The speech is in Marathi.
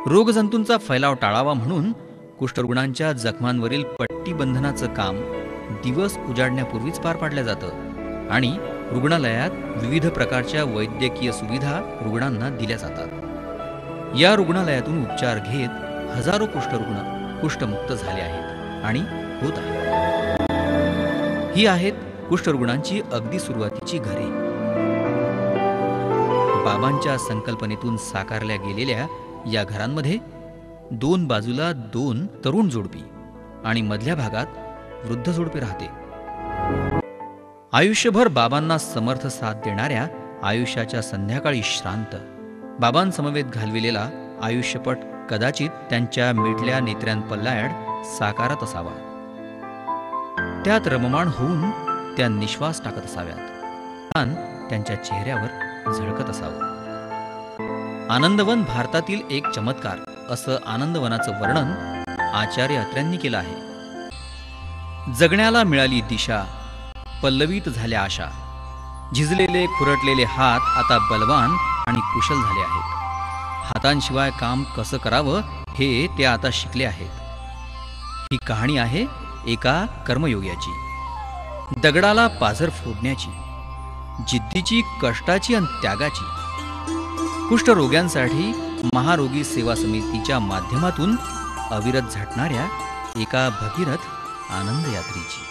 रोगजंतूंचा फैलाव टाळावा म्हणून कुष्ठरुग्णांच्या जखमांवरील पट्टी बंधनाचं काम दिवस उजाडण्यापूर्वीच पार पाडलं जातं आणि रुग्णालयात विविध प्रकारच्या वैद्यकीय सुविधा रुग्णांना दिल्या जातात। या रुग्णालयातून उपचार घेत हजारो कुष्ठरुग्ण कुष्ठमुक्त झाले आहेत आणि होत आहेत। ही आहेत कुष्ठरुग्णांची अगदी सुरुवातीची घरे। बाबांच्या संकल्पनेतून साकारल्या गेलेल्या या घरांमध्ये दोन बाजूला दोन तरुण जोडपी आणि मधल्या भागात वृद्ध जोडपे राहते। आयुष्यभर बाबांना समर्थ साथ देणाऱ्या आयुष्याच्या संध्याकाळी श्रांत बाबांसमवेत घालविलेला आयुष्यपट कदाचित त्यांच्या मिटल्या नेत्र्यांपल्लाड साकारत असावा। त्यात रममाण होऊन त्या निश्वास टाकत असाव्यात, त्यांच्या चेहऱ्यावर झळकत असावं। आनंदवन भारतातील एक चमत्कार असं आनंदवनाचं वर्णन आचार्य अत्र्यांनी केलं आहे। जगण्याला मिळाली दिशा, पल्लवीत झाल्या आशा, झिजलेले खुरटलेले हात आता बलवान आणि कुशल झाले आहेत। हातांशिवाय काम कसं करावं हे ते आता शिकले आहेत। ही कहाणी आहे एका कर्मयोग्याची, दगडाला पाझर फोडण्याची, जिद्दीची, कष्टाची आणि त्यागाची। कुष्ठरोग्यांसाठी महारोगी सेवा समितीच्या माध्यमातून अविरत झटणाऱ्या एका भगीरथ आनंद यात्रेची।